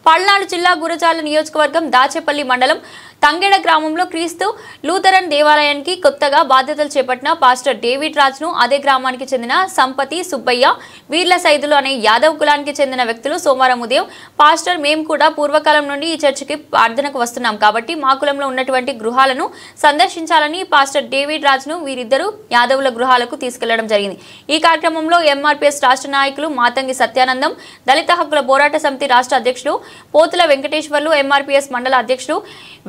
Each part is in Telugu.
పల్నాడు జిల్లా గురజాల నియోజకవర్గం దాచేపల్లి మండలం తంగెడ గ్రామంలో క్రీస్తు లూథరన్ దేవాలయానికి కొత్తగా బాధ్యతలు చేపట్టిన పాస్టర్ డేవిడ్ రాజ్ను అదే గ్రామానికి చెందిన సంపతి సుబ్బయ్య వీర్ల సైదులు అనే యాదవ్ కులానికి చెందిన వ్యక్తులు సోమవారం ఉదయం పాస్టర్ మేము కూడా పూర్వకాలం నుండి ఈ చర్చికి ప్రార్థనకు వస్తున్నాం కాబట్టి మా కులంలో ఉన్నటువంటి గృహాలను సందర్శించాలని పాస్టర్ డేవిడ్ రాజ్ను వీరిద్దరూ యాదవుల గృహాలకు తీసుకెళ్లడం జరిగింది। ఈ కార్యక్రమంలో ఎంఆర్పీఎస్ రాష్ట్ర నాయకులు మాతంగి సత్యానందం, దళిత హక్కుల పోరాట సమితి రాష్ట్ర అధ్యక్షుడు పోతుల వెంకటేశ్వర్లు, ఎంఆర్పీఎస్ మండల అధ్యక్షుడు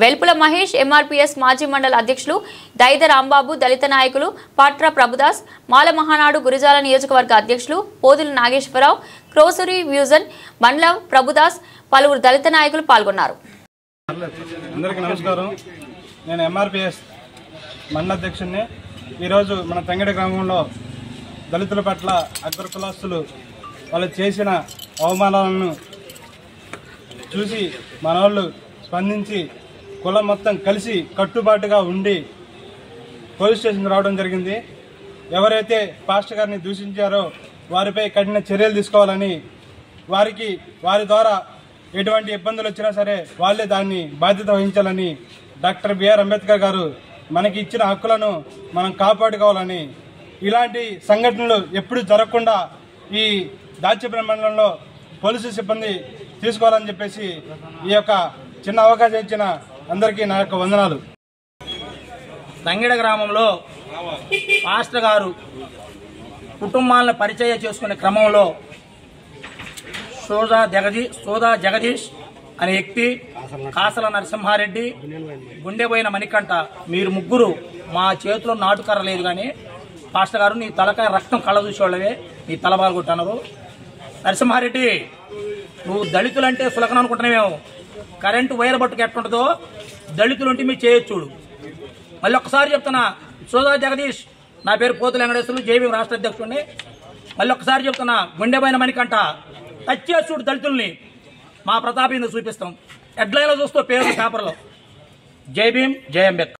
వెల్పుల మహేష్, ఎంఆర్పీఎస్ మాజీ మండల అధ్యక్షులు దైద రాంబాబు, దళిత నాయకులు పాట్ర ప్రభుదాస్, మాల మహానాడు గురజాల నియోజకవర్గ అధ్యక్షులు పోదుల నాగేశ్వరరావు, క్రోసరీ వ్యూజన్ బండ్ల ప్రభుదాస్, పలువురు దళిత నాయకులు పాల్గొన్నారు। అందరికీ నమస్కారం। నేను ఎంఆర్పీఎస్ మండల అధ్యక్షుడిని। ఈరోజు మన తంగెడ గ్రామంలో దళితుల పట్ల అగ్ర కులస్తులు వాళ్ళు చేసిన అవమానాలను చూసి మన వాళ్ళు స్పందించి కులం మొత్తం కలిసి కట్టుబాటుగా ఉండి పోలీస్ స్టేషన్కి రావడం జరిగింది। ఎవరైతే పాస్టర్ గారిని దూషించారో వారిపై కఠిన చర్యలు తీసుకోవాలని, వారి ద్వారా ఎటువంటి ఇబ్బందులు వచ్చినా సరే వాళ్ళే దాన్ని బాధ్యత వహించాలని డాక్టర్ బిఆర్ అంబేద్కర్ గారు మనకి ఇచ్చిన హక్కులను మనం కాపాడుకోవాలని, ఇలాంటి సంఘటనలు ఎప్పుడు జరగకుండా ఈ దాచేపల్లి మండలంలో పోలీసు సిబ్బంది తీసుకోవాలని చెప్పేసి ఈ యొక్క చిన్న అవకాశం ఇచ్చిన అందరికీ నా యొక్క వందనాలు। తంగెడ గ్రామంలో పాస్టర్ గారు కుటుంబాలను పరిచయం చేసుకునే క్రమంలో సోదా జగదీష్ అనే వ్యక్తి, కాసల నరసింహారెడ్డి, గుండెపోయిన మణికంఠ, మీరు ముగ్గురు మా చేతిలో నాటుకర్ర లేదు కానీ పాస్టర్ గారు నీ తలకాయ రక్తం కళ్ళ చూసేవాళ్ళవే, నీ తల బాగుంటున్నారు। నరసింహారెడ్డి, నువ్వు దళితులంటే సులకన అనుకుంటున్నావేమో, కరెంటు వైర్ బట్టుకు ఎట్టుంటుందో దళితులుంటే మీరు చేయొచ్చుడు। మళ్ళీ ఒక్కసారి చెప్తున్నా, సోదా జగదీష్, నా పేరు పోతుల వెంకటేశ్వర్లు, జేబీ రాష్ట్ర అధ్యక్షుడిని। మళ్ళీ ఒక్కసారి చెప్తున్నా, గుండెపోయిన మణికంఠ, టచ్ చేస్తుడు దళితుల్ని, మా ప్రతాపం చూపిస్తాం, హెడ్లైన్లో చూస్తూ పేరు పేపర్లో। జై భీమ్, జై అంబేద్కర్।